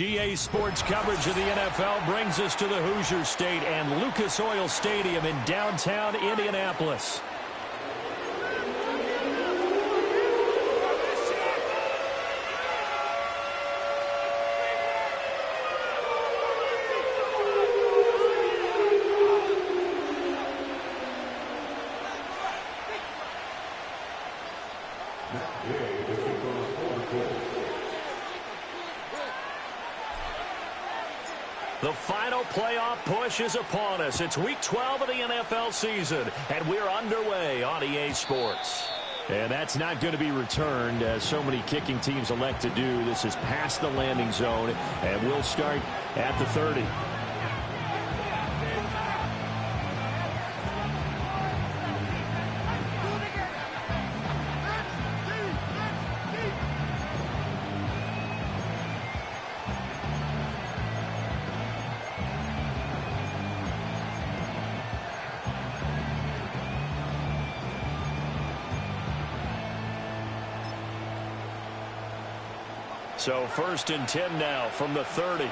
EA Sports coverage of the NFL brings us to the Hoosier State and Lucas Oil Stadium in downtown Indianapolis. The final playoff push is upon us. It's Week 12 of the NFL season, and we're underway on EA Sports. And that's not going to be returned, as so many kicking teams elect to do. This is past the landing zone, and we'll start at the 30. So 1st and 10 now from the 30. A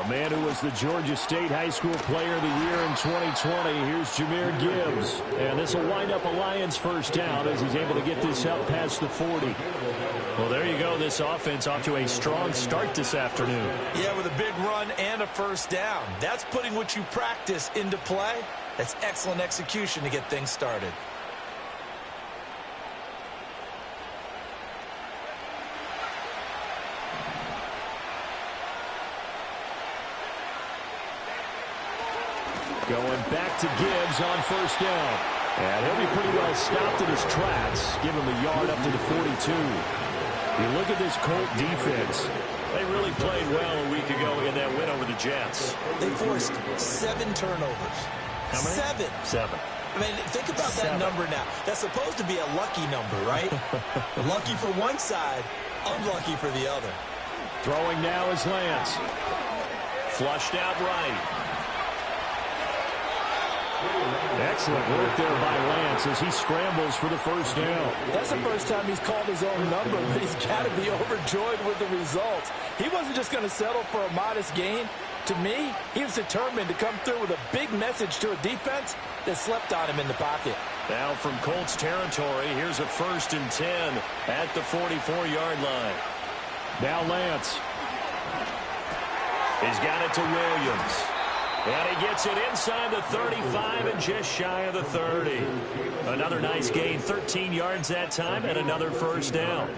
man who was the Georgia State High School Player of the Year in 2020. Here's Jahmyr Gibbs. And this will wind up a Lions first down as he's able to get this out past the 40. Well, there you go. This offense off to a strong start this afternoon. Yeah, with a big run and a first down. That's putting what you practice into play. That's excellent execution to get things started. Going back to Gibbs on first down. And he'll be pretty well stopped in his tracks. Give him a yard up to the 42. You look at this Colt defense. They really played well a week ago in that win over the Jets. They forced 7 turnovers. How many? 7. I mean, think about that number now. That's supposed to be a lucky number, right? Lucky for one side, unlucky for the other. Throwing now is Lance. Flushed out right. Excellent work there by Lance as he scrambles for the first down. That's the first time he's called his own number, but he's got to be overjoyed with the results. He wasn't just going to settle for a modest gain. To me, he was determined to come through with a big message to a defense that slept on him in the pocket. Now from Colts territory, here's a 1st and 10 at the 44-yard line. Now Lance. He's got it to Williams. And he gets it inside the 35 and just shy of the 30. Another nice gain, 13 yards that time, and another first down.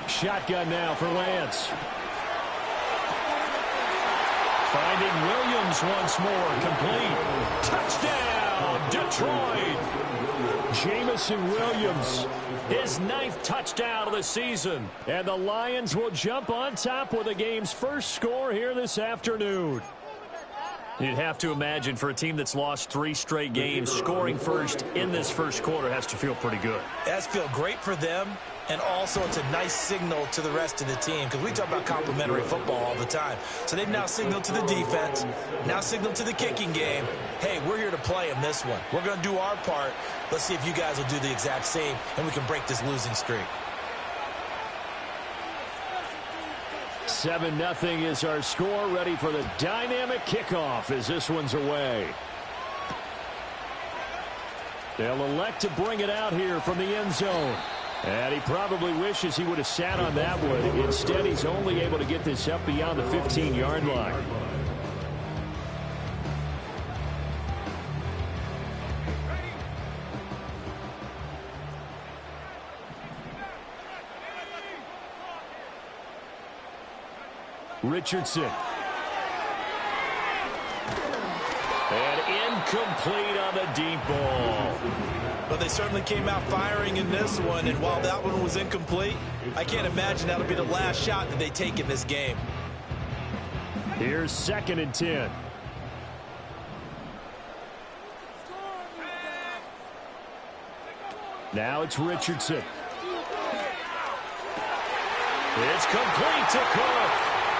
Shotgun now for Lance. Finding Williams once more, complete. Touchdown, Detroit. Jamison Williams, his 9th touchdown of the season. And the Lions will jump on top with the game's first score here this afternoon. You'd have to imagine for a team that's lost 3 straight games, scoring first in this first quarter has to feel pretty good. That's feel great for them, and also it's a nice signal to the rest of the team because we talk about complimentary football all the time. So they've now signaled to the defense, now signaled to the kicking game, hey, we're here to play in this one. We're going to do our part. Let's see if you guys will do the exact same, and we can break this losing streak. 7-0 is our score, ready for the dynamic kickoff as this one's away. They'll elect to bring it out here from the end zone. And he probably wishes he would have sat on that one. Instead, he's only able to get this up beyond the 15-yard line. Richardson. And incomplete on the deep ball. But they certainly came out firing in this one, and while that one was incomplete, I can't imagine that'll be the last shot that they take in this game. Here's 2nd and 10. Now it's Richardson. It's complete to Cook.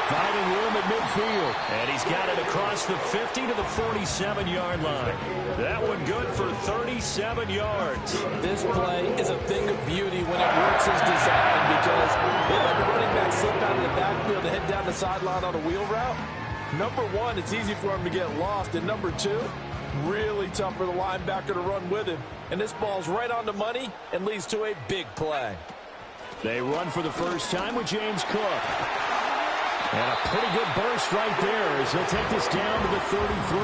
Finding room at midfield. And he's got it across the 50 to the 47-yard line. That one good for 37 yards. This play is a thing of beauty when it works as designed because they let the running back slip out of the backfield and head down the sideline on a wheel route. Number one, it's easy for him to get lost. And number two, really tough for the linebacker to run with him. And this ball's right on the money and leads to a big play. They run for the first time with James Cook. And a pretty good burst right there as he'll take this down to the 33.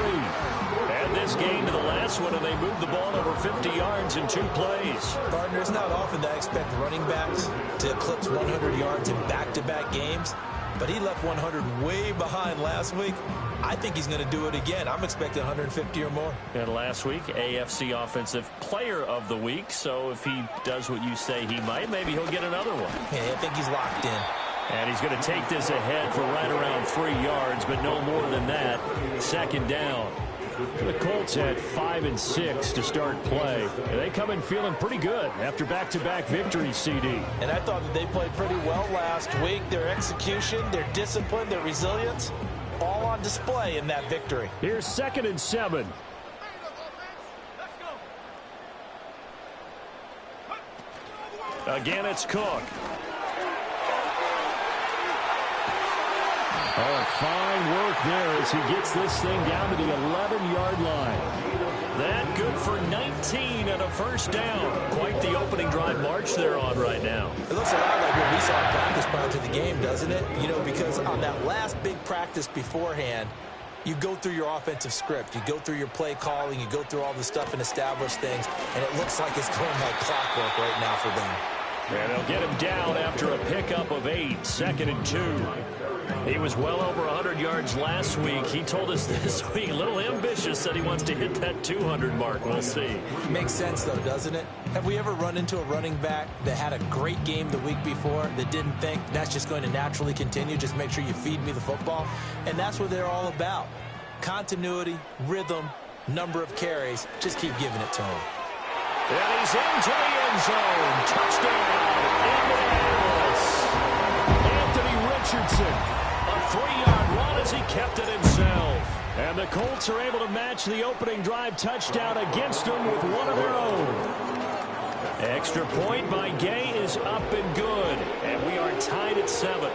And this gain to the last one, and they move the ball over 50 yards in 2 plays. Partner, it's not often that I expect running backs to eclipse 100 yards in back-to-back games, but he left 100 way behind last week. I think he's going to do it again. I'm expecting 150 or more. And last week, AFC Offensive Player of the Week. So if he does what you say he might, maybe he'll get another one. Yeah, I think he's locked in. And he's going to take this ahead for right around 3 yards, but no more than that. Second down. The Colts had 5 and 6 to start play. And they come in feeling pretty good after back-to-back victories, CD. And I thought that they played pretty well last week. Their execution, their discipline, their resilience, all on display in that victory. Here's 2nd and 7. Again, it's Cook. Oh, fine work there as he gets this thing down to the 11-yard line. That good for 19 and a first down. Quite the opening drive march they're on right now. It looks a lot like what we saw in practice prior to the game, doesn't it? You know, because on that last big practice beforehand, you go through your offensive script. You go through your play calling. You go through all the stuff and establish things. And it looks like it's going like clockwork right now for them. And they'll get him down after a pickup of 8, 2nd and 2. He was well over 100 yards last week. He told us this week, a little ambitious, said he wants to hit that 200 mark. We'll see. Makes sense, though, doesn't it? Have we ever run into a running back that had a great game the week before that didn't think that's just going to naturally continue? Just make sure you feed me the football. And that's what they're all about. Continuity, rhythm, number of carries. Just keep giving it to him. And he's into the end zone. Touchdown, Indianapolis. Anthony Richardson. A 3-yard run as he kept it himself. And the Colts are able to match the opening drive touchdown against them with one of their own. Extra point by Gay is up and good. And we are tied at 7.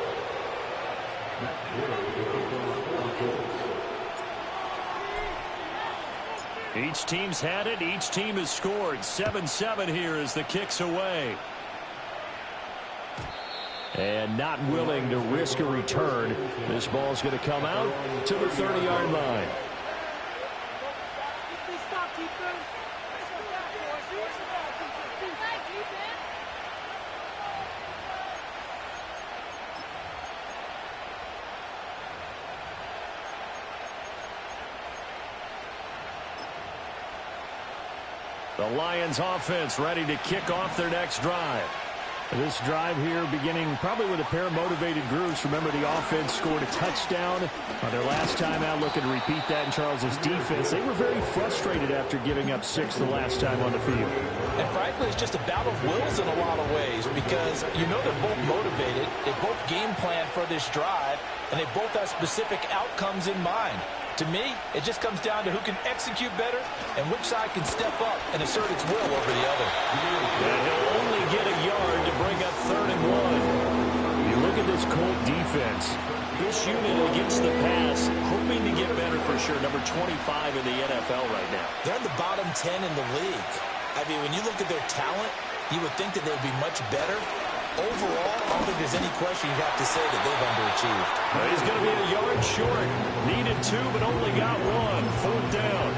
Each team's had it. Each team has scored. 7-7 here as the kick's away. And not willing to risk a return. This ball's going to come out to the 30-yard line. The Lions offense ready to kick off their next drive. This drive here beginning probably with a pair of motivated groups. Remember, the offense scored a touchdown on their last time out, looking to repeat that in Charles's defense. They were very frustrated after giving up 6 the last time on the field. And frankly, it's just a battle of wills in a lot of ways because you know they're both motivated. They both game plan for this drive, and they both have specific outcomes in mind. To me, it just comes down to who can execute better and which side can step up and assert its will over the other. And he'll only get a yard to bring up 3rd and 1. You look at this Colt defense. This unit against the pass, hoping to get better for sure. Number 25 in the NFL right now. They're in the bottom 10 in the league. I mean, when you look at their talent, you would think that they'd be much better. Overall, I don't think there's any question you'd have to say that they've underachieved. Well, he's going to be a yard short. Needed 2, but only got 1. 4th down.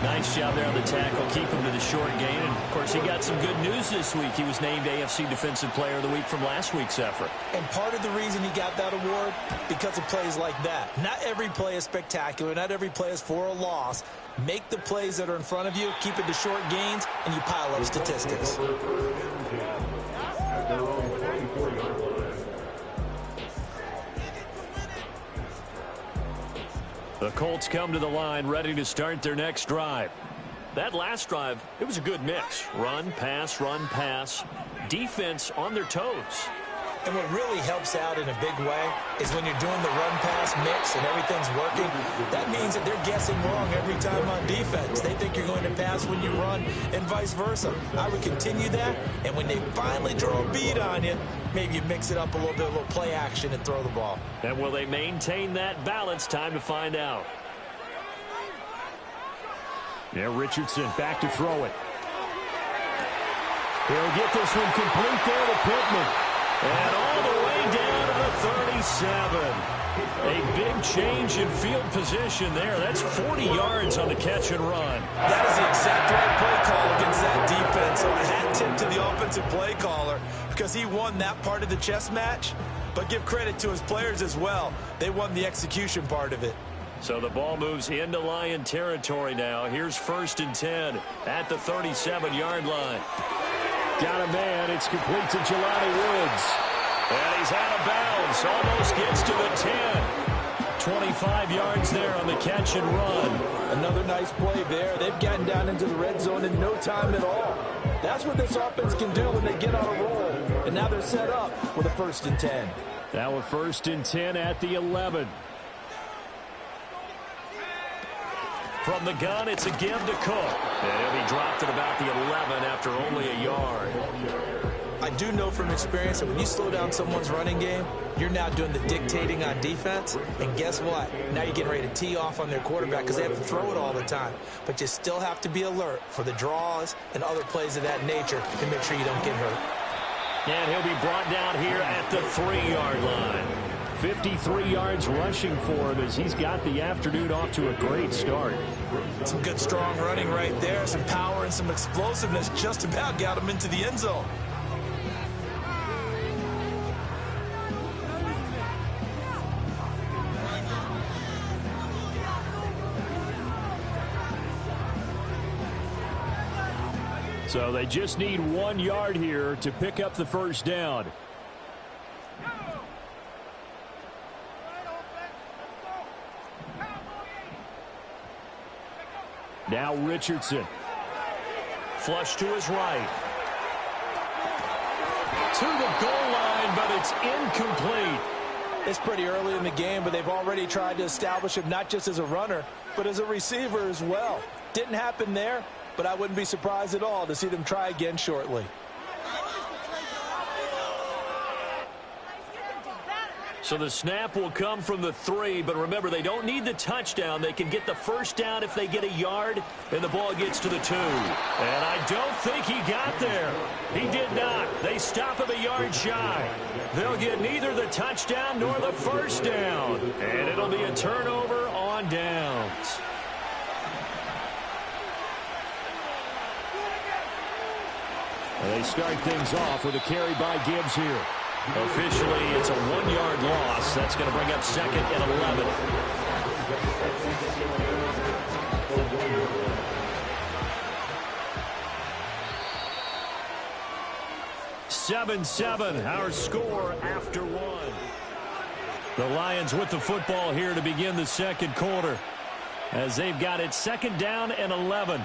Nice job there on the tackle. Keep him to the short gain. And, of course, he got some good news this week. He was named AFC Defensive Player of the Week from last week's effort. And part of the reason he got that award, because of plays like that. Not every play is spectacular. Not every play is for a loss. Make the plays that are in front of you, keep it to short gains, and you pile up statistics. The Colts come to the line ready to start their next drive. That last drive, it was a good mix. Run, pass, defense on their toes. And what really helps out in a big way is when you're doing the run-pass mix and everything's working, that means that they're guessing wrong every time on defense. They think you're going to pass when you run and vice versa. I would continue that, and when they finally draw a bead on you, maybe you mix it up a little bit, a little play action and throw the ball. And will they maintain that balance? Time to find out. Yeah, Richardson back to throw it. He'll get this one complete there to Pittman. And all the way down to the 37. A big change in field position there. That's 40 yards on the catch and run. That is the exact right play call against that defense. So a hat tip to the offensive play caller because he won that part of the chess match. But give credit to his players as well. They won the execution part of it. So the ball moves into Lion territory now. Here's 1st and 10 at the 37-yard line. Got a man. It's complete to Jelani Woods. And he's out of bounds. Almost gets to the 10. 25 yards there on the catch and run. Another nice play there. They've gotten down into the red zone in no time at all. That's what this offense can do when they get on a roll. And now they're set up with a 1st and 10. Now a 1st and 10 at the 11. From the gun, it's a give to Cook. And he'll be dropped at about the 11 after only a yard. I do know from experience that when you slow down someone's running game, you're now doing the dictating on defense. And guess what? Now you're getting ready to tee off on their quarterback because they have to throw it all the time. But you still have to be alert for the draws and other plays of that nature to make sure you don't get hurt. And he'll be brought down here at the 3-yard line. 53 yards rushing for him as he's got the afternoon off to a great start. Some good strong running right there. Some power and some explosiveness just about got him into the end zone. So they just need 1 yard here to pick up the first down. Now Richardson. Flush to his right. To the goal line, but it's incomplete. It's pretty early in the game, but they've already tried to establish him not just as a runner, but as a receiver as well. Didn't happen there, but I wouldn't be surprised at all to see them try again shortly. So the snap will come from the 3, but remember, they don't need the touchdown. They can get the first down if they get a yard, and the ball gets to the 2. And I don't think he got there. He did not. They stop him a yard shy. They'll get neither the touchdown nor the first down. And it'll be a turnover on downs. And they start things off with a carry by Gibbs here. Officially, it's a 1-yard loss. That's going to bring up 2nd and 11. (7-7) our score after 1. The Lions with the football here to begin the second quarter as they've got it 2nd down and 11.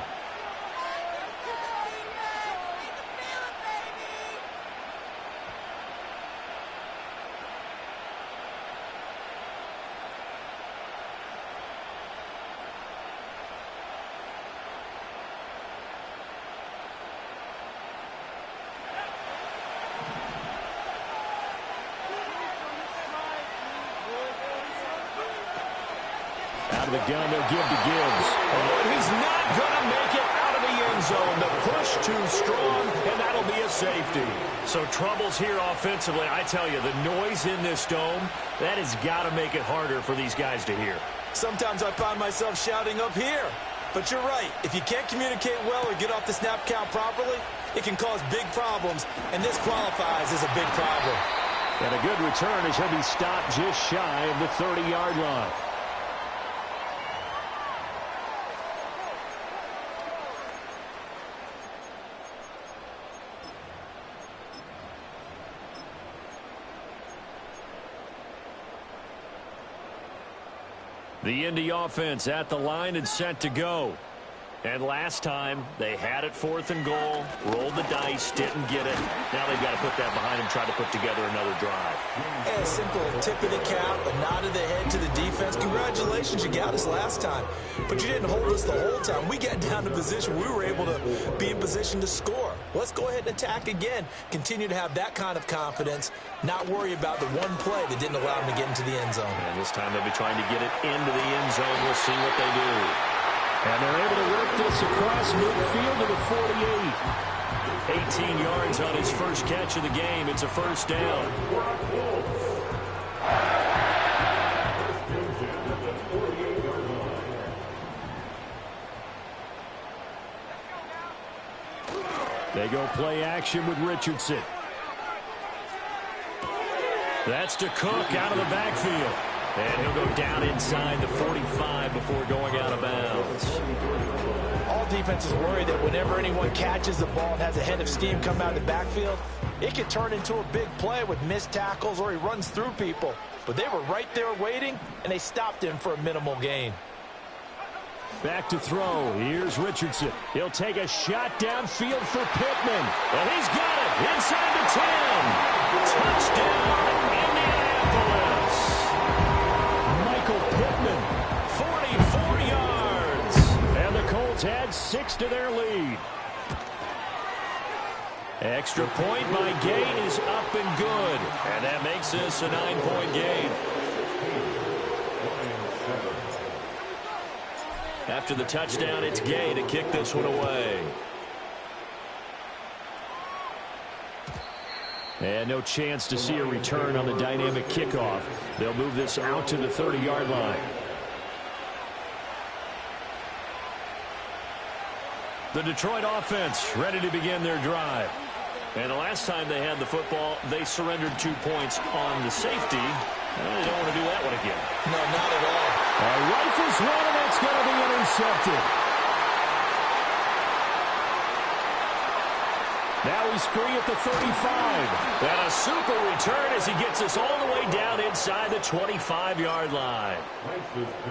Out of the gun, they'll give to Gibbs. Oh, he's not going to make it out of the end zone. The push too strong, and that'll be a safety. So troubles here offensively. I tell you, the noise in this dome, that has got to make it harder for these guys to hear. Sometimes I find myself shouting up here. But you're right. If you can't communicate well or get off the snap count properly, it can cause big problems, and this qualifies as a big problem. And a good return as he'll be stopped just shy of the 30-yard line. The Indy offense at the line and set to go. And last time, they had it 4th and goal, rolled the dice, didn't get it. Now they've got to put that behind them, try to put together another drive. Yeah, simple tip of the cap, a nod of the head to the defense. Congratulations, you got us last time. But you didn't hold us the whole time. We got down to position. We were able to be in position to score. Let's go ahead and attack again. Continue to have that kind of confidence, not worry about the one play that didn't allow them to get into the end zone. And this time they'll be trying to get it into the end zone. We'll see what they do. And they're able to work this across midfield to the 48. 18 yards on his first catch of the game. It's a first down. They go play action with Richardson. That's Dcot out of the backfield. And he'll go down inside the 45 before going out of bounds. All defenses worry that whenever anyone catches the ball and has a head of steam come out of the backfield, it could turn into a big play with missed tackles or he runs through people. But they were right there waiting, and they stopped him for a minimal gain. Back to throw. Here's Richardson. He'll take a shot downfield for Pittman. And he's got it inside the 10. Touchdown, Indianapolis. Michael Pittman, 44 yards. And the Colts add 6 to their lead. Extra point by Gain is up and good. And that makes this a 9-point game. After the touchdown, it's Gay to kick this one away. And no chance to see a return on the dynamic kickoff. They'll move this out to the 30-yard line. The Detroit offense ready to begin their drive. And the last time they had the football, they surrendered 2 points on the safety. They don't want to do that one again. No, not at all. Rifles one, and that's going to be intercepted. Now he's free at the 35. And a super return as he gets us all the way down inside the 25-yard line.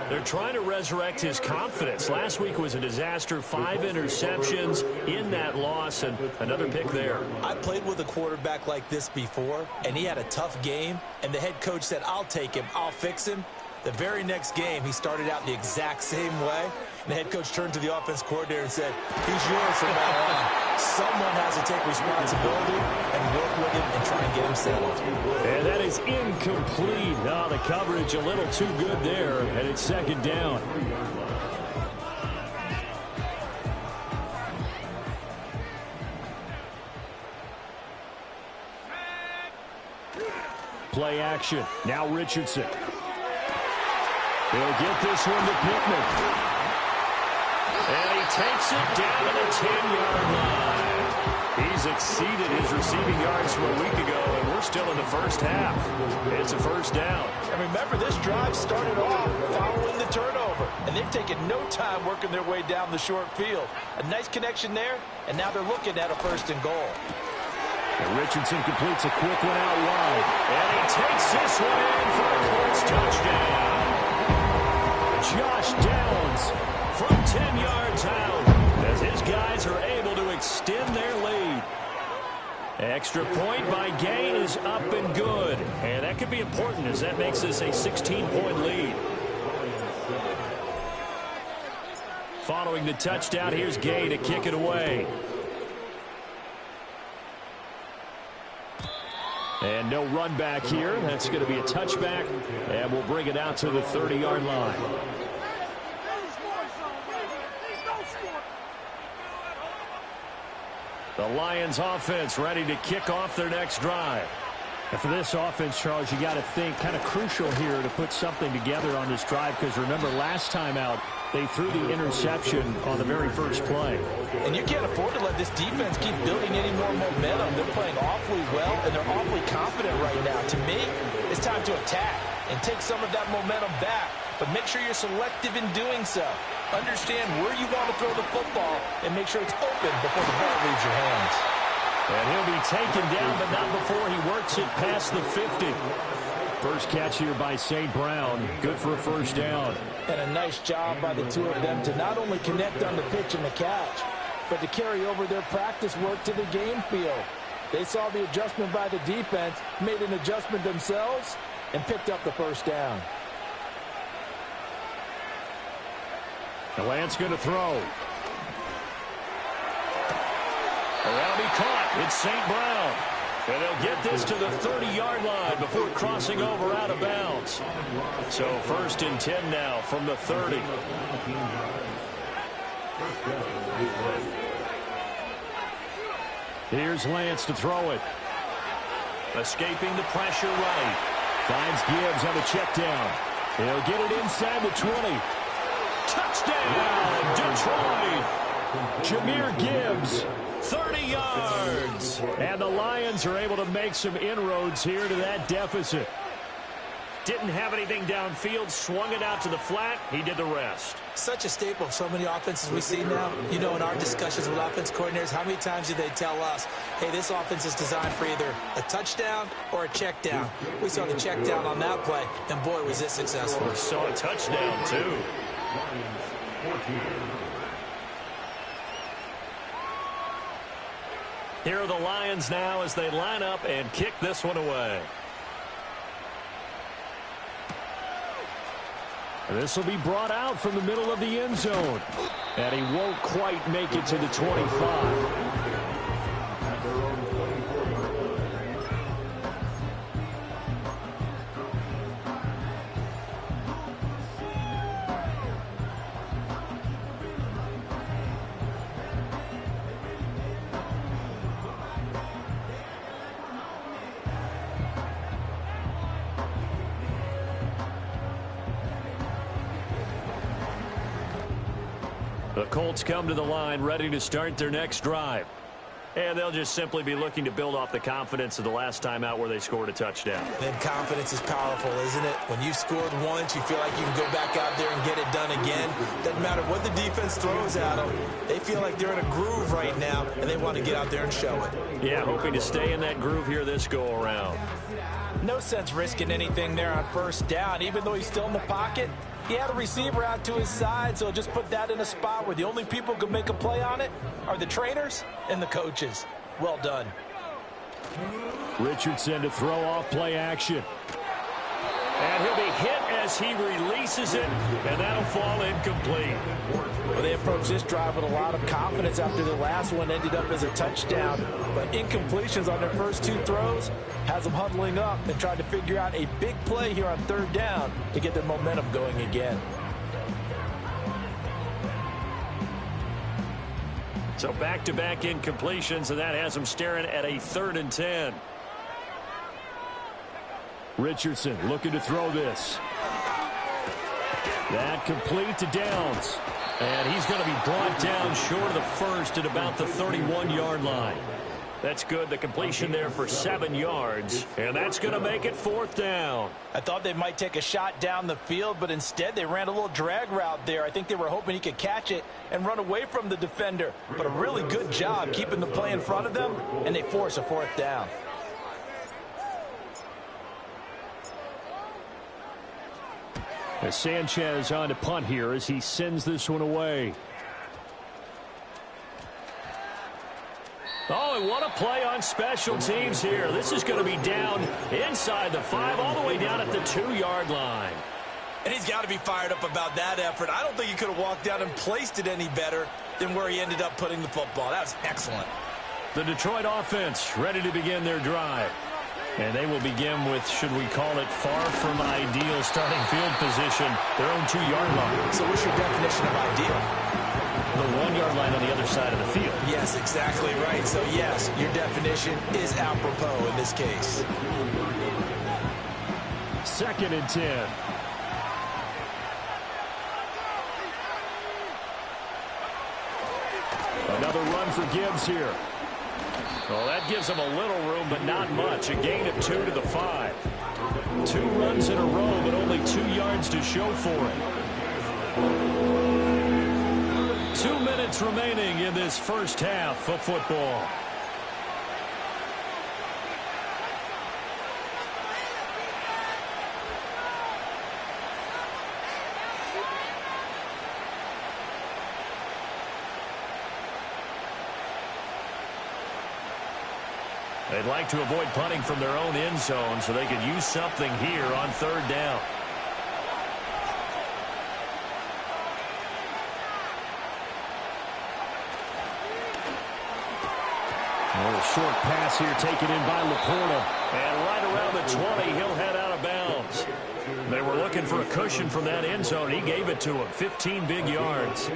They're trying to resurrect his confidence. Last week was a disaster. 5 interceptions in that loss, and another pick there. I played with a quarterback like this before, and he had a tough game, and the head coach said, I'll take him, I'll fix him. The very next game, he started out the exact same way. And the head coach turned to the offense coordinator and said, he's yours from now on. Someone has to take responsibility and work with him and try and get him settled. And that is incomplete. Oh, the coverage a little too good there, and it's second down. Play action. Now Richardson. He'll get this one to Pittman. And he takes it down to the 10-yard line. He's exceeded his receiving yards from a week ago, and we're still in the first half. It's a first down. And remember, this drive started off following the turnover, and they've taken no time working their way down the short field. A nice connection there, and now they're looking at a first and goal. And Richardson completes a quick one out wide. And he takes this one in for a Colts touchdown. Josh Downs from 10 yards out as his guys are able to extend their lead. Extra point by Gain is up and good. And that could be important as that makes this a 16-point lead. Following the touchdown, here's Gain to kick it away. And no run back here. That's going to be a touchback. And we'll bring it out to the 30-yard line. The Lions offense ready to kick off their next drive. And for this offense, Charles, you got to think kind of crucial here to put something together on this drive, because remember last time out, they threw the interception on the very first play. And you can't afford to let this defense keep building any more momentum. They're playing awfully well, and they're awfully confident right now. To me, it's time to attack and take some of that momentum back. But make sure you're selective in doing so. Understand where you want to throw the football and make sure it's open before the ball leaves your hands. And he'll be taken down, but not before he works it past the 50. First catch here by St. Brown. Good for a first down. And a nice job by the two of them to not only connect on the pitch and the catch, but to carry over their practice work to the game field. They saw the adjustment by the defense, made an adjustment themselves, and picked up the first down. The Lance going to throw. And that'll be caught. It's St. Brown. And they'll get this to the 30-yard line before crossing over out of bounds. So 1st and 10 now from the 30. Here's Lance to throw it. Escaping the pressure right. Finds Gibbs on the check down. He'll get it inside the 20. Touchdown, Detroit. Jahmyr Gibbs, 30 yards. And the Lions are able to make some inroads here to that deficit. Didn't have anything downfield, swung it out to the flat. He did the rest. Such a staple of so many offenses we see now. You know, in our discussions with offense coordinators, how many times do they tell us, hey, this offense is designed for either a touchdown or a check down. We saw the check down on that play, and boy, was it successful. We saw a touchdown, too. Here are the Lions now as they line up and kick this one away. This will be brought out from the middle of the end zone. And he won't quite make it to the 25. The Colts come to the line ready to start their next drive. And they'll just simply be looking to build off the confidence of the last time out where they scored a touchdown. And confidence is powerful, isn't it? When you scored once, you feel like you can go back out there and get it done again. Doesn't matter what the defense throws at them. They feel like they're in a groove right now, and they want to get out there and show it. Yeah, hoping to stay in that groove here this go-around. No sense risking anything there on first down. Even though he's still in the pocket, he had a receiver out to his side, so just put that in a spot where the only people who can make a play on it are the trainers and the coaches. Well done. Richardson to throw off play action. And he'll be hit as he releases it, and that'll fall incomplete. Well, they approached this drive with a lot of confidence after the last one ended up as a touchdown. But incompletions on their first two throws has them huddling up and trying to figure out a big play here on third down to get their momentum going again. So back-to-back incompletions, and that has them staring at a 3rd and 10. Richardson looking to throw this. That complete to Downs. And he's going to be brought down short of the first at about the 31-yard line. That's good. The completion there for 7 yards. And that's going to make it 4th down. I thought they might take a shot down the field, but instead they ran a little drag route there. I think they were hoping he could catch it and run away from the defender. But a really good job keeping the play in front of them, and they force a 4th down. As Sanchez on to punt here as he sends this one away. Oh, and what a play on special teams here. This is going to be down inside the 5, all the way down at the 2-yard line. And he's got to be fired up about that effort. I don't think he could have walked down and placed it any better than where he ended up putting the football. That was excellent. The Detroit offense ready to begin their drive. And they will begin with, should we call it, far from ideal starting field position, their own 2-yard line. So what's your definition of ideal? The 1-yard line on the other side of the field. Yes, exactly right. So, yes, your definition is apropos in this case. 2nd and 10. Another run for Gibbs here. Well, that gives them a little room, but not much. A gain of 2 to the 5. 2 runs in a row, but only 2 yards to show for it. 2 minutes remaining in this first half of football. They'd like to avoid punting from their own end zone so they could use something here on third down. A short pass here taken in by Laporta. And right around the 20, he'll head out of bounds. They were looking for a cushion from that end zone. He gave it to him. 15 big yards.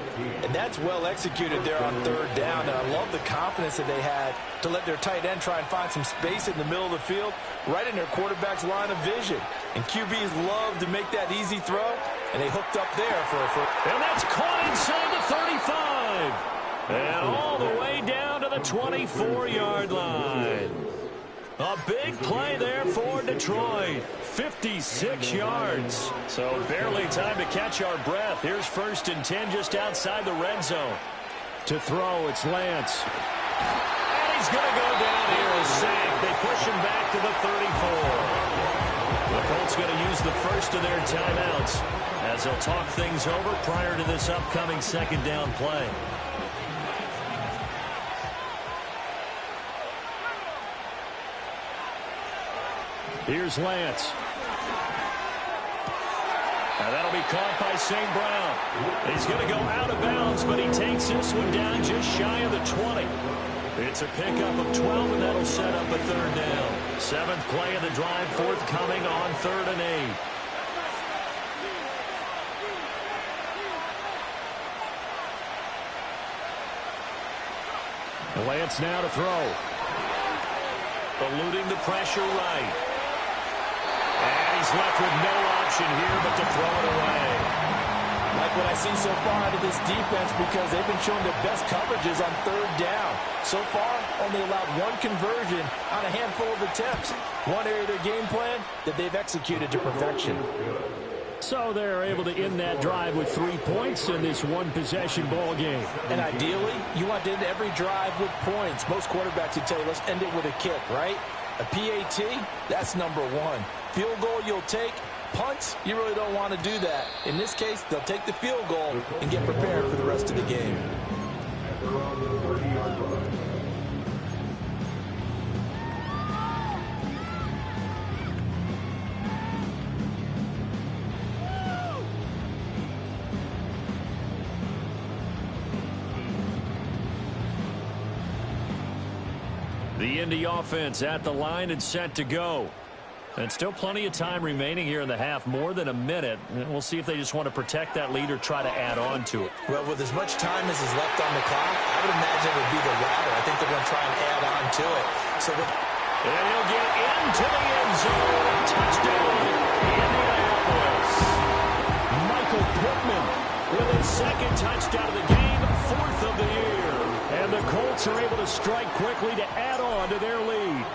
And that's well executed there on third down. And I love the confidence that they had to let their tight end try and find some space in the middle of the field, right in their quarterback's line of vision. And QBs love to make that easy throw, and they hooked up there for a first. And that's caught inside the 35. And all the way down to the 24-yard line. A big play there for Detroit. 56 yards. So barely time to catch our breath. Here's 1st and 10 just outside the red zone. To throw, it's Lance. And he's going to go down here as sacked. They push him back to the 34. The Colts going to use the first of their timeouts as they'll talk things over prior to this upcoming second down play. Here's Lance. Now that'll be caught by St. Brown. He's going to go out of bounds, but he takes this one down just shy of the 20. It's a pickup of 12, and that'll set up a third down. 7th play of the drive, forthcoming on 3rd and 8. Lance now to throw. Eluding the pressure right. And he's left with no option here but to throw it away. Like what I see so far out of this defense, because they've been showing their best coverages on third down. So far, only allowed one conversion on a handful of attempts. One area of their game plan that they've executed to perfection. So they're able to end that drive with 3 points in this one-possession ball game. And ideally, you want to end every drive with points. Most quarterbacks would tell you, let's end it with a kick, right? A PAT, that's number 1. Field goal you'll take. Punts, you really don't want to do that. In this case, they'll take the field goal and get prepared for the rest of the game. The Indy offense at the line and set to go. And still plenty of time remaining here in the half, more than a minute. And we'll see if they just want to protect that lead or try to add on to it. Well, with as much time as is left on the clock, I would imagine it would be the latter. I think they're going to try and add on to it. And he'll get into the end zone. Touchdown, Indianapolis. Michael Pittman with his 2nd touchdown of the game, 4th of the year. And the Colts are able to strike quickly to add on to their lead.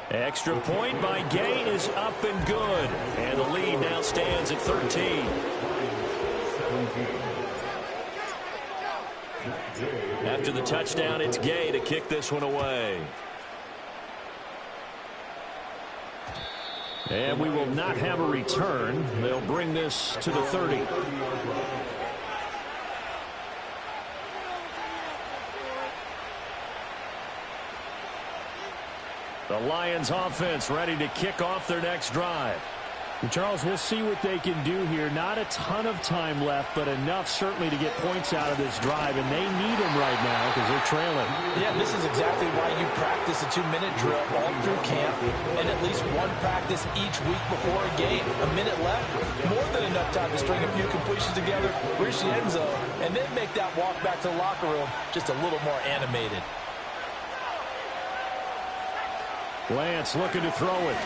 Extra point by Gay is up and good. And the lead now stands at 13. After the touchdown, it's Gay to kick this one away. And we will not have a return. They'll bring this to the 30. The Lions offense ready to kick off their next drive. And Charles, we'll see what they can do here. Not a ton of time left, but enough certainly to get points out of this drive, and they need them right now because they're trailing. Yeah, this is exactly why you practice a 2-minute drill all through camp and at least one practice each week before a game. A minute left, more than enough time to string a few completions together, reach the end zone, and then make that walk back to the locker room just a little more animated. Lance looking to throw it.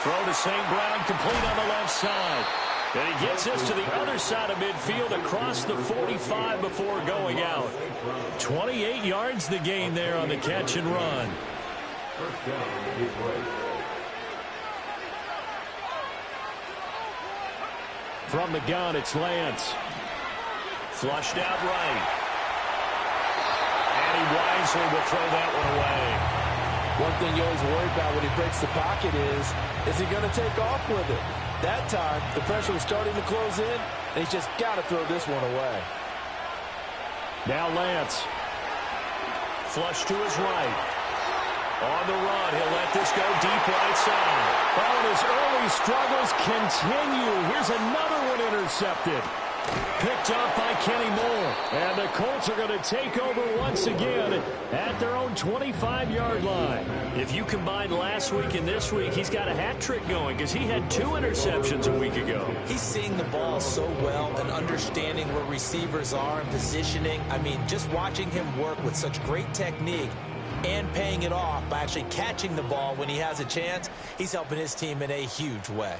Throw to St. Brown, complete on the left side. And he gets this to the other side of midfield across the 45 before going out. 28 yards the gain there on the catch and run. From the gun, it's Lance. Flushed out right. And he wisely will throw that one away. One thing you always worry about when he breaks the pocket is he going to take off with it? That time, the pressure was starting to close in, and he's just got to throw this one away. Now Lance. Flush to his right. On the run, he'll let this go deep right side. Oh, and his early struggles continue. Here's another one intercepted. Picked up by Kenny Moore. And the Colts are going to take over once again at their own 25-yard line. If you combine last week and this week, he's got a hat trick going because he had 2 interceptions a week ago. He's seeing the ball so well and understanding where receivers are and positioning. I mean, just watching him work with such great technique and paying it off by actually catching the ball when he has a chance, he's helping his team in a huge way.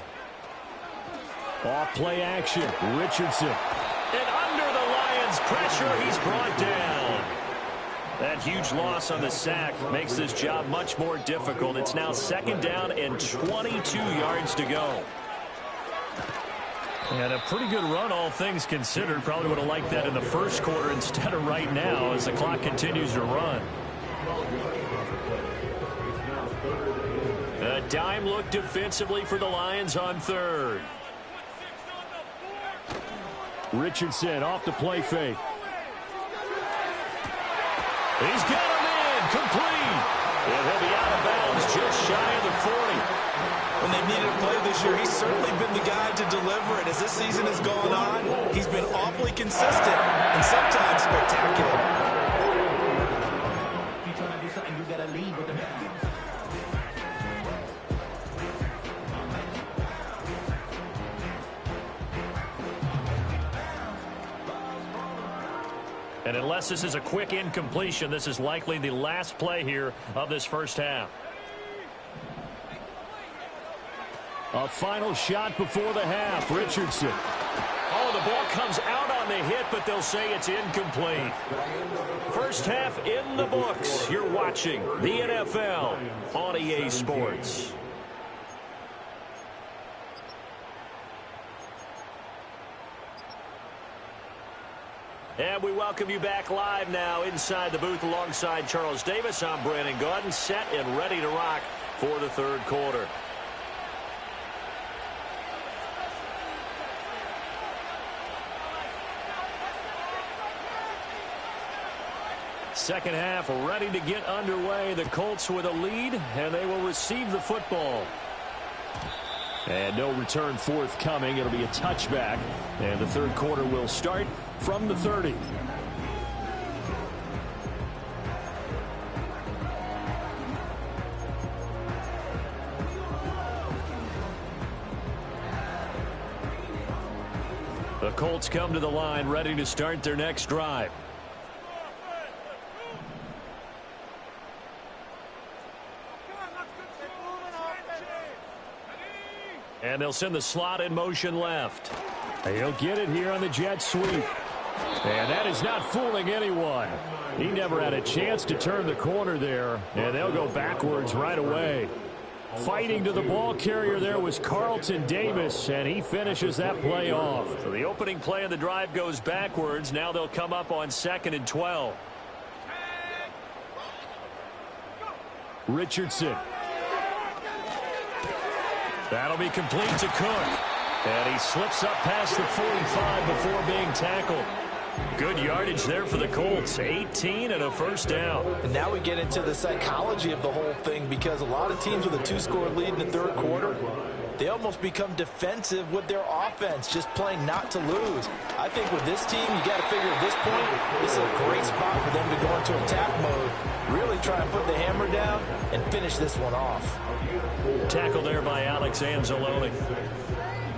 Off play action, Richardson. And under the Lions' pressure, he's brought down. That huge loss on the sack makes this job much more difficult. It's now 2nd down and 22 yards to go. And a pretty good run, all things considered. Probably would have liked that in the first quarter instead of right now as the clock continues to run. A dime look defensively for the Lions on 3rd. Richardson off the play fake. He's got him in, complete. And he'll be out of bounds just shy of the 40. When they've needed a play this year, he's certainly been the guy to deliver it. As this season has gone on, he's been awfully consistent and sometimes spectacular. And unless this is a quick incompletion, this is likely the last play here of this first half. A final shot before the half. Richardson. Oh, the ball comes out on the hit, but they'll say it's incomplete. First half in the books. You're watching the NFL on EA Sports. And we welcome you back live now inside the booth alongside Charles Davis. I'm Brandon Gaudin, set and ready to rock for the 3rd quarter. Second half ready to get underway. The Colts with a lead, and they will receive the football. And no return forthcoming. It'll be a touchback. And the 3rd quarter will start from the 30. The Colts come to the line ready to start their next drive. And they'll send the slot in motion left. He'll get it here on the jet sweep. And that is not fooling anyone. He never had a chance to turn the corner there. And they'll go backwards right away. Fighting to the ball carrier there was Carlton Davis, and he finishes that play off. So the opening play of the drive goes backwards. Now they'll come up on 2nd and 12. Richardson. That'll be complete to Cook. And he slips up past the 45 before being tackled. Good yardage there for the Colts. 18 and a first down. And now we get into the psychology of the whole thing, because a lot of teams with a 2-score lead in the 3rd quarter, they almost become defensive with their offense, just playing not to lose. I think with this team, you got to figure at this point, this is a great spot for them to go into attack mode, really try and put the hammer down and finish this one off. Tackle there by Alex Anzalone.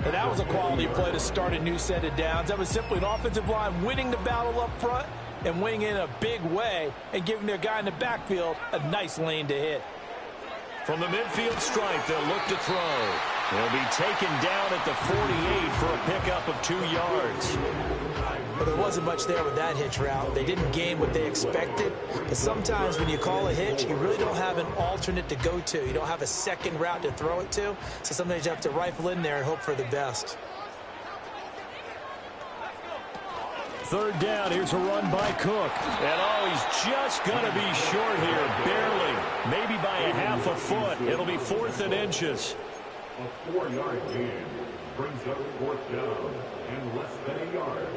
And that was a quality play to start a new set of downs. That was simply an offensive line winning the battle up front and winning in a big way and giving their guy in the backfield a nice lane to hit. From the midfield stripe, they'll look to throw. He'll be taken down at the 48 for a pickup of 2 yards. But there wasn't much there with that hitch route. They didn't gain what they expected. But sometimes when you call a hitch, you really don't have an alternate to go to. You don't have a second route to throw it to. So sometimes you have to rifle in there and hope for the best. 3rd down. Here's a run by Cook. And oh, he's just going to be short here. Barely. Maybe by a half a foot. It'll be 4th and inches. A 4-yard gain brings up 4th down and less than a yard.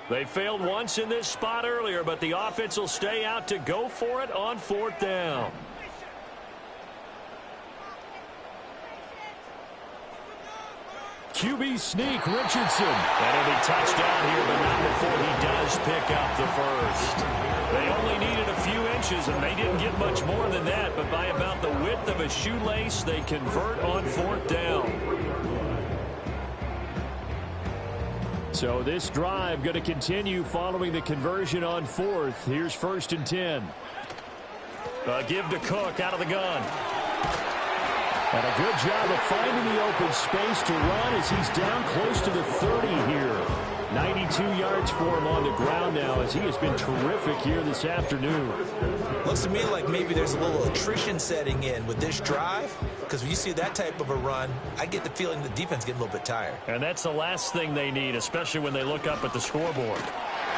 They failed once in this spot earlier, but the offense will stay out to go for it on 4th down. QB sneak, Richardson. And he'll be touchdown here, but not before he does pick up the first. They only needed a few inches, and they didn't get much more than that, but by about the width of a shoelace, they convert on 4th down. So this drive going to continue following the conversion on 4th. Here's 1st and 10. Give to Cook out of the gun. And a good job of finding the open space to run as he's down close to the 30 here. 92 yards for him on the ground now as he has been terrific here this afternoon. Looks to me like maybe there's a little attrition setting in with this drive, because when you see that type of a run, I get the feeling the defense getting a little bit tired. And that's the last thing they need, especially when they look up at the scoreboard.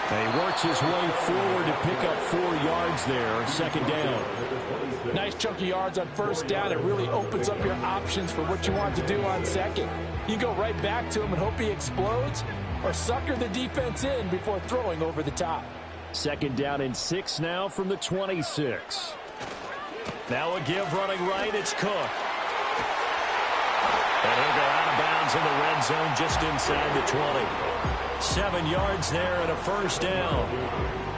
And he works his way forward to pick up 4 yards there, 2nd down. Nice chunky yards on 1st down. It really opens up your options for what you want to do on 2nd. You go right back to him and hope he explodes, or sucker the defense in before throwing over the top. 2nd down and 6 now from the 26. Now a give running right, it's Cook. And he'll go out of bounds in the red zone just inside the 20. 7 yards there and a 1st down.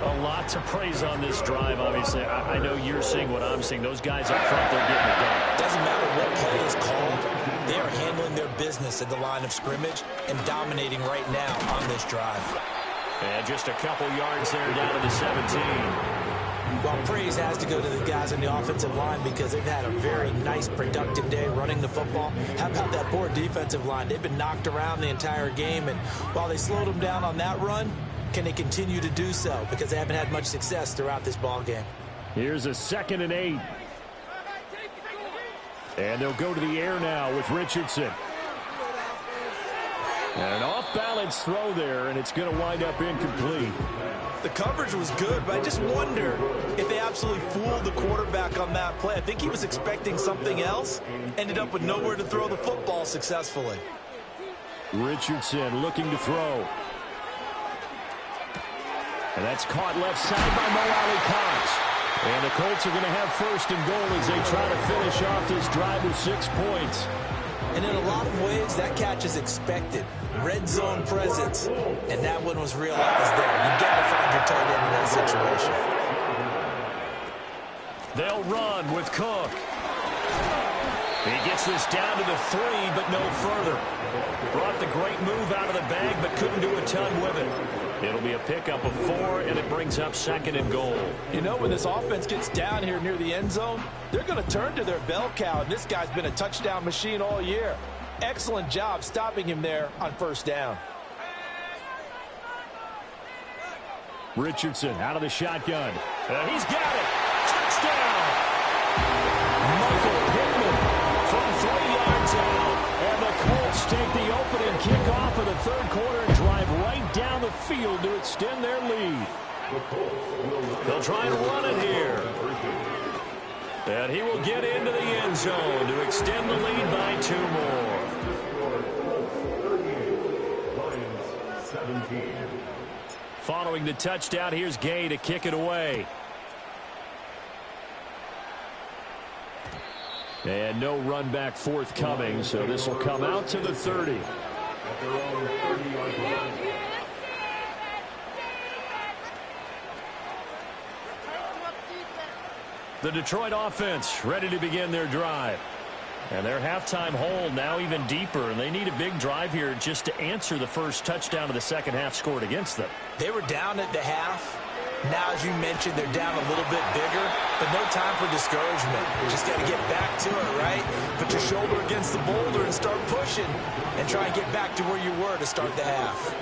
A lot to praise on this drive, obviously. I know you're seeing what I'm seeing. Those guys up front, they're getting it done. Doesn't matter what play is called. They are handling their business at the line of scrimmage and dominating right now on this drive. And just a couple yards there down to the 17. Well, praise has to go to the guys on the offensive line because they've had a very nice, productive day running the football. How about that poor defensive line? They've been knocked around the entire game, and while they slowed them down on that run, can they continue to do so? Because they haven't had much success throughout this ball game. Here's a 2nd and 8. And they'll go to the air now with Richardson. And an off-balance throw there, and it's going to wind up incomplete. The coverage was good, but I just wonder if they absolutely fooled the quarterback on that play. I think he was expecting something else, ended up with nowhere to throw the football successfully. Richardson looking to throw. And that's caught left side by Mo Alley-Cox. And the Colts are going to have 1st and goal as they try to finish off this drive with 6 points. And in a lot of ways, that catch is expected. Red zone presence. And that one was realized there. You got to find your tight end in that situation. They'll run with Cook. He gets this down to the 3, but no further. Brought the great move out of the bag, but couldn't do a ton with it. It'll be a pickup of 4, and it brings up 2nd and goal. You know, when this offense gets down here near the end zone, they're going to turn to their bell cow, and this guy's been a touchdown machine all year. Excellent job stopping him there on 1st down. Richardson out of the shotgun. And he's got it. Touchdown. Michael Pittman from 3 yards out. And the Colts take the opening kickoff of the 3rd quarter and drive right down the field to extend their lead. They'll try and run it here. And he will get into the end zone to extend the lead by 2 more. Following the touchdown, here's Gay to kick it away. And no run back forthcoming, so this will come out to the 30. The Detroit offense ready to begin their drive. And their halftime hold now even deeper, and they need a big drive here just to answer the first touchdown of the second half scored against them. They were down at the half. Now, as you mentioned, they're down a little bit bigger, but no time for discouragement. Just got to get back to it, right? Put your shoulder against the boulder and start pushing and try and get back to where you were to start the half.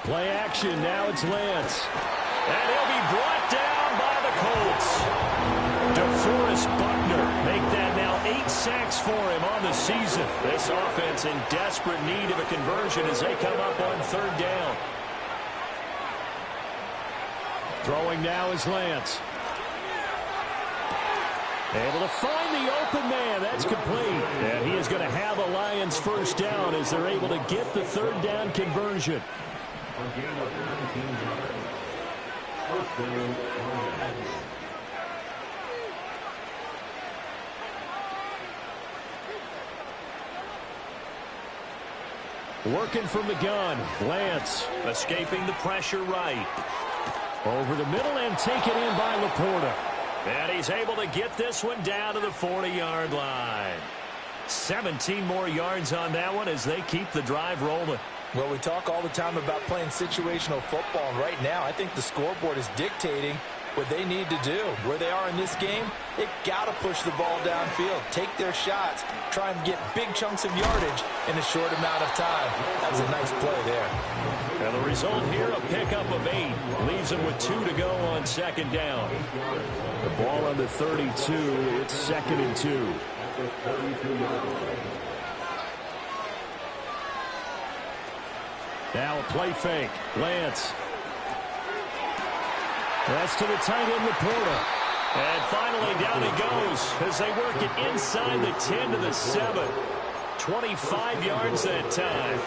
Play action. Now it's Lance. And he'll be brought down by the Colts. DeForest Buckner make that now 8 sacks for him on the season. This offense in desperate need of a conversion as they come up on 3rd down. Throwing now is Lance. Able to find the open man. That's complete. And he is going to have a Lions first down as they're able to get the third down conversion. A gain of 19 yards. First down, Lions. Working from the gun. Lance escaping the pressure right. Over the middle and taken in by Laporta. And he's able to get this one down to the 40-yard line. 17 more yards on that one as they keep the drive rolling. Well, we talk all the time about playing situational football, and right now I think the scoreboard is dictating what they need to do. Where they are in this game, they've got to push the ball downfield, take their shots, try and get big chunks of yardage in a short amount of time. That's a nice play there. And the result here, a pickup of 8. Leaves them with 2 to go on second down. The ball on the 32. It's 2nd and 2. Now a play fake. Lance. That's to the tight end, Laporta. And finally down he goes as they work it inside the 10 to the 7. 25 yards that time.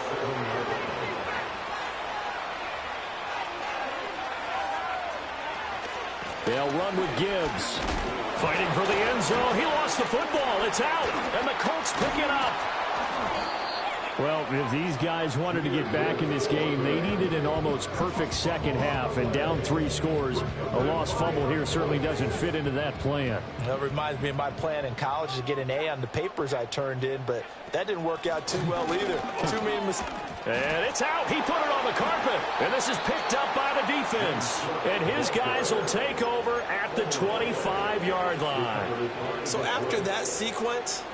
They'll run with Gibbs. Fighting for the end zone. He lost the football. It's out. And the Colts pick it up. Well, if these guys wanted to get back in this game, they needed an almost perfect second half. And down 3 scores, a lost fumble here certainly doesn't fit into that plan. That reminds me of my plan in college to get an A on the papers I turned in, but that didn't work out too well either. Too many mistakes. And it's out. He put it on the carpet. And this is picked up by the defense. And his guys will take over at the 25-yard line. So after that sequence,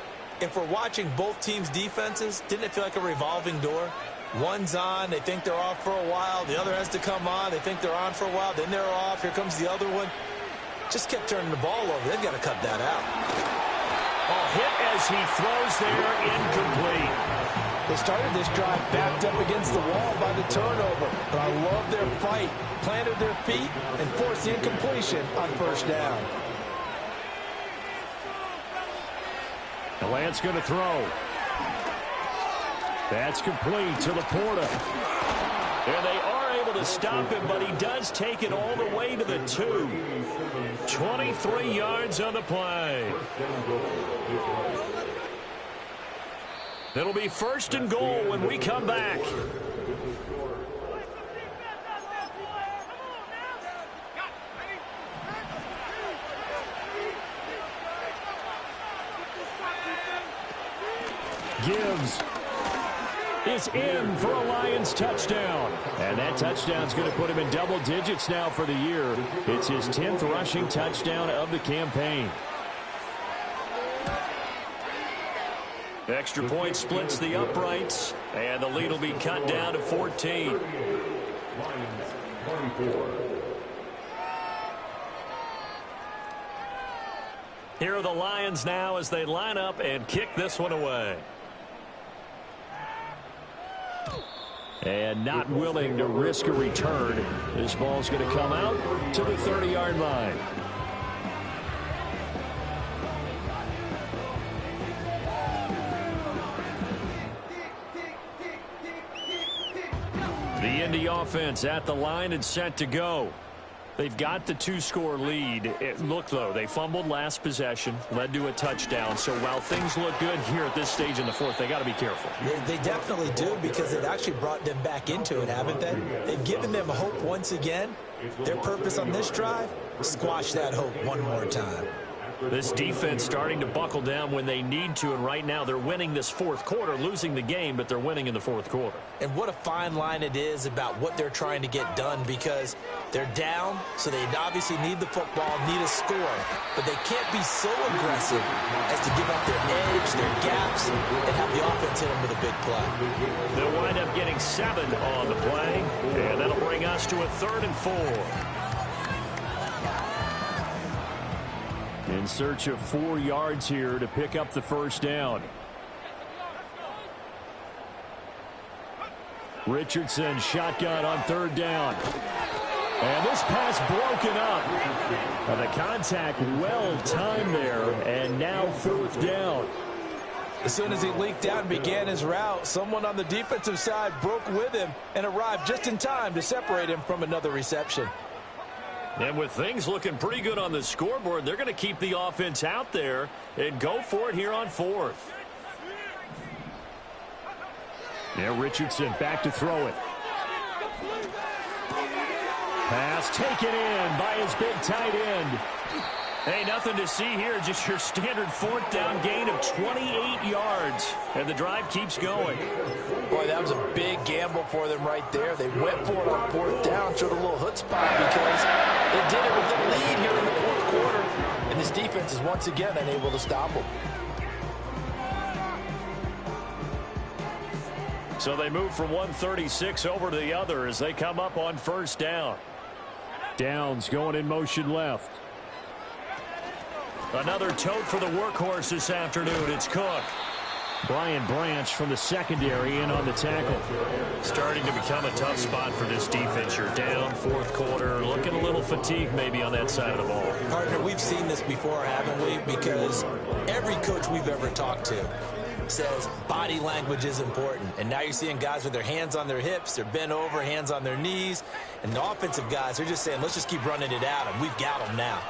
if we're watching both teams' defenses, didn't it feel like a revolving door? One's on, they think they're off for a while. The other has to come on, they think they're on for a while. Then they're off. Here comes the other one. Just kept turning the ball over. They've got to cut that out. A hit as he throws there, incomplete. They started this drive backed up against the wall by the turnover, but I love their fight. Planted their feet and forced the incompletion on first down. The Lance going to throw. That's complete to Laporta. And they are able to stop him, but he does take it all the way to the 2. 23 yards on the play. It'll be 1st and goal when we come back. Gibbs is in for a Lions touchdown. And that touchdown's going to put him in double digits now for the year. It's his 10th rushing touchdown of the campaign. Extra point splits the uprights, and the lead will be cut down to 14. Lions 24. Here are the Lions now as they line up and kick this one away. And not willing to risk a return. This ball's going to come out to the 30-yard line. The Indy offense at the line and set to go. They've got the 2-score lead. Look, though, they fumbled last possession, led to a touchdown. So while things look good here at this stage in the 4th, they got to be careful. They definitely do, because they've actually brought them back into it, haven't they? They've given them hope once again. Their purpose on this drive, squash that hope one more time. This defense starting to buckle down when they need to, and right now they're winning this 4th quarter, losing the game, but they're winning in the 4th quarter. And what a fine line it is about what they're trying to get done, because they're down, so they obviously need the football, need a score, but they can't be so aggressive as to give up their edge, their gaps, and have the offense hit them with a big play. They'll wind up getting 7 on the play, and that'll bring us to a 3rd and 4. In search of 4 yards here to pick up the first down. Richardson shotgun on 3rd down. And this pass broken up. And the contact well timed there, and now 4th down. As soon as he leaked out and began his route, someone on the defensive side broke with him and arrived just in time to separate him from another reception. And with things looking pretty good on the scoreboard, they're going to keep the offense out there and go for it here on 4th. Now Richardson back to throw it. Pass taken in by his big tight end. Hey, nothing to see here. Just your standard 4th down gain of 28 yards. And the drive keeps going. Boy, that was a big gamble for them right there. They went for it on 4th down, showed a little chutzpah because they did it with the lead here in the 4th quarter. And this defense is once again unable to stop them. So they move from 136 over to the other as they come up on 1st down. Downs going in motion left. Another tote for the workhorse this afternoon. It's Cook. Brian Branch from the secondary in on the tackle. Starting to become a tough spot for this defense. You're down 4th quarter. Looking a little fatigued maybe on that side of the ball. Partner, we've seen this before, haven't we? Because every coach we've ever talked to says body language is important. And now you're seeing guys with their hands on their hips, they're bent over, hands on their knees. And the offensive guys are just saying, let's just keep running it at them. We've got them now.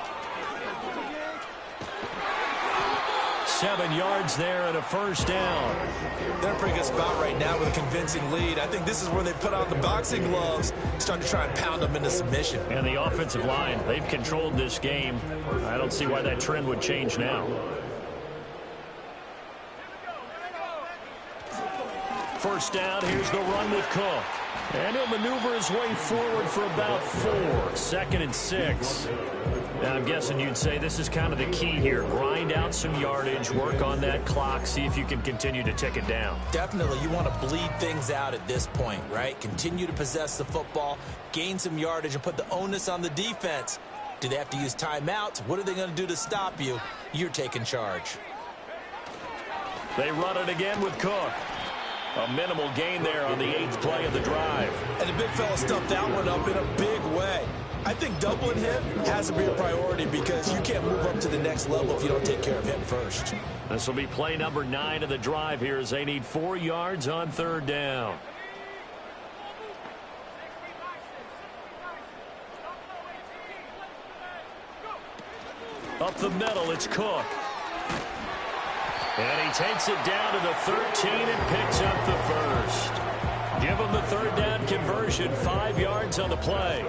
7 yards there and a 1st down. They're in a pretty good spot right now with a convincing lead. I think this is where they put on the boxing gloves, start to try and pound them into submission. And the offensive line, they've controlled this game. I don't see why that trend would change now. 1st down, here's the run with Cook. And he'll maneuver his way forward for about 4. 2nd and 6. Now, I'm guessing you'd say this is kind of the key here. Grind out some yardage, work on that clock, see if you can continue to tick it down. Definitely. You want to bleed things out at this point, right? Continue to possess the football, gain some yardage, and put the onus on the defense. Do they have to use timeouts? What are they going to do to stop you? You're taking charge. They run it again with Cook. A minimal gain there on the 8th play of the drive. And the big fella stuffed that one up in a big way. I think doubling him has to be a priority because you can't move up to the next level if you don't take care of him first. This will be play number 9 of the drive here as they need 4 yards on 3rd down. Up the middle, it's Cook. And he takes it down to the 13 and picks up the 1st. Give him the 3rd down conversion, 5 yards on the play.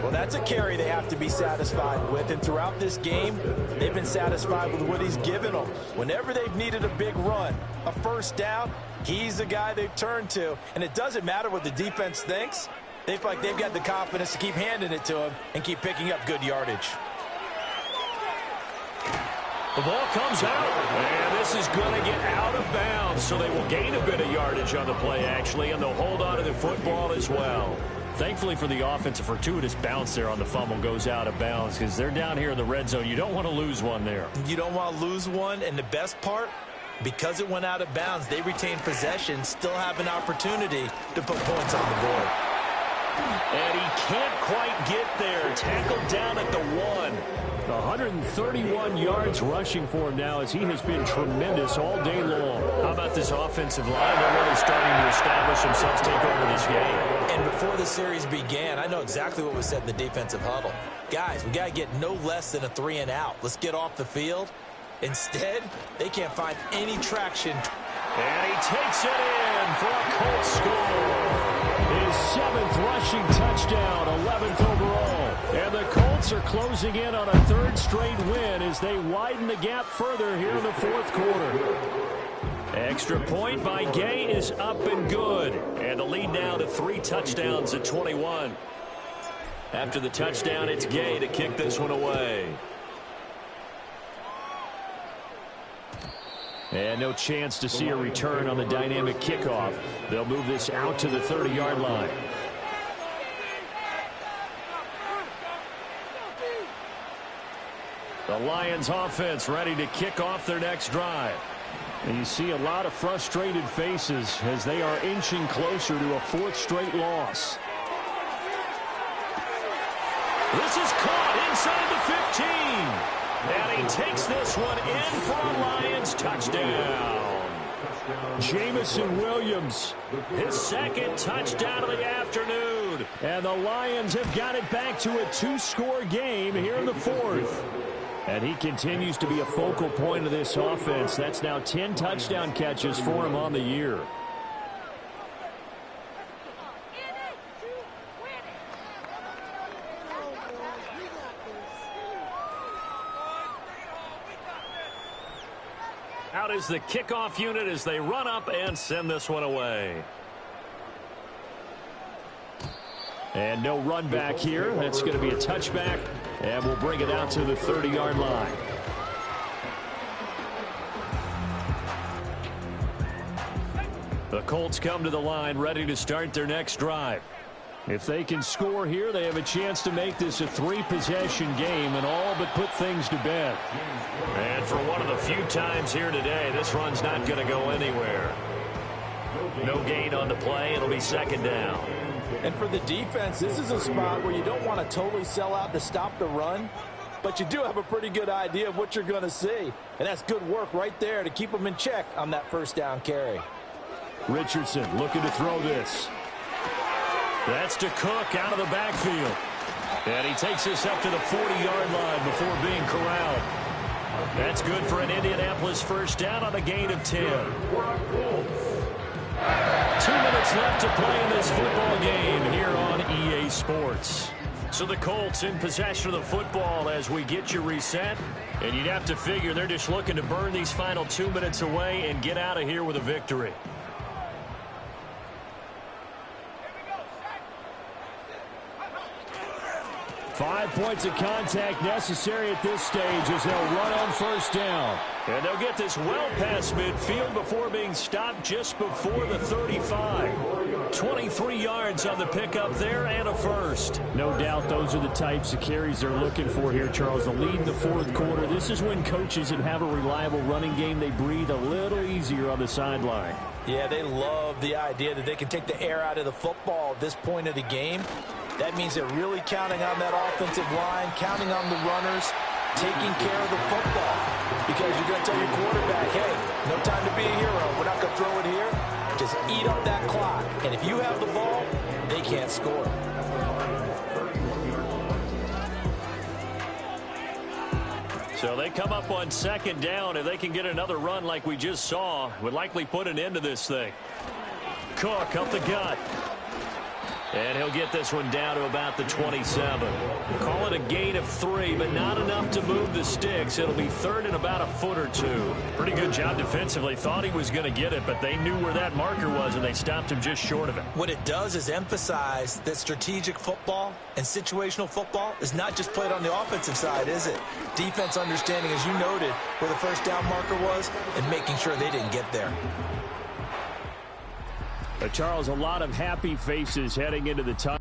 Well, that's a carry they have to be satisfied with, and throughout this game, they've been satisfied with what he's given them. Whenever they've needed a big run, a 1st down, he's the guy they've turned to, and it doesn't matter what the defense thinks. They feel like they've got the confidence to keep handing it to him and keep picking up good yardage. The ball comes out, and this is going to get out of bounds, so they will gain a bit of yardage on the play, actually, and they'll hold on to the football as well. Thankfully for the offense, a fortuitous bounce there on the fumble goes out of bounds because they're down here in the red zone. You don't want to lose one there. You don't want to lose one, and the best part, because it went out of bounds, they retain possession, still have an opportunity to put points on the board. And he can't quite get there. Tackled down at the 1. 131 yards rushing for him now as he has been tremendous all day long. How about this offensive line? They're really starting to establish themselves, take over this game. And before the series began, I know exactly what was said in the defensive huddle. Guys, we got to get no less than a 3 and out. Let's get off the field. Instead, they can't find any traction. And he takes it in for a Colts score. His 7th rushing touchdown, 11th overall. And the Colts are closing in on a 3rd straight win as they widen the gap further here in the 4th quarter. Extra point by Gay is up and good. And the lead now to 3 touchdowns at 21. After the touchdown, it's Gay to kick this one away. And no chance to see a return on the dynamic kickoff. They'll move this out to the 30-yard line. The Lions offense ready to kick off their next drive. And you see a lot of frustrated faces as they are inching closer to a 4th straight loss. This is caught inside the 15. And he takes this one in for a Lions touchdown. Jameson Williams, his second touchdown of the afternoon. And the Lions have got it back to a 2-score game here in the fourth. And he continues to be a focal point of this offense. That's now 10 touchdown catches for him on the year. Out is the kickoff unit as they run up and send this one away. And no run back here. That's going to be a touchback, and we'll bring it out to the 30-yard line. The Colts come to the line ready to start their next drive. If they can score here, they have a chance to make this a 3-possession game and all but put things to bed. And for one of the few times here today, this run's not going to go anywhere. No gain on the play. It'll be second down. And for the defense, this is a spot where you don't want to totally sell out to stop the run, but you do have a pretty good idea of what you're going to see. And that's good work right there to keep them in check on that first down carry. Richardson looking to throw this. That's Dcot out of the backfield. And he takes this up to the 40-yard line before being corralled. That's good for an Indianapolis first down on a gain of 10. 2 minutes left to play in this football game here on EA Sports. So the Colts in possession of the football as we get you reset. And you'd have to figure they're just looking to burn these final 2 minutes away and get out of here with a victory. 5 points of contact necessary at this stage as they'll run on first down. And they'll get this well past midfield before being stopped just before the 35. 23 yards on the pickup there and a first. No doubt those are the types of carries they're looking for here, Charles. The lead in the fourth quarter. This is when coaches that have a reliable running game, they breathe a little easier on the sideline. Yeah, they love the idea that they can take the air out of the football at this point of the game. That means they're really counting on that offensive line, counting on the runners, taking care of the football. Because you're going to tell your quarterback, hey, no time to be a hero. We're not going to throw it here. Just eat up that clock. And if you have the ball, they can't score. So they come up on second down. If they can get another run like we just saw, would likely put an end to this thing. Cook up the gut. And he'll get this one down to about the 27. Call it a gain of 3, but not enough to move the sticks. It'll be third and about a foot or 2. Pretty good job defensively. Thought he was going to get it, but they knew where that marker was, and they stopped him just short of it. What it does is emphasize that strategic football and situational football is not just played on the offensive side, is it? Defense understanding, as you noted, where the first down marker was and making sure they didn't get there. Charles, a lot of happy faces heading into the time.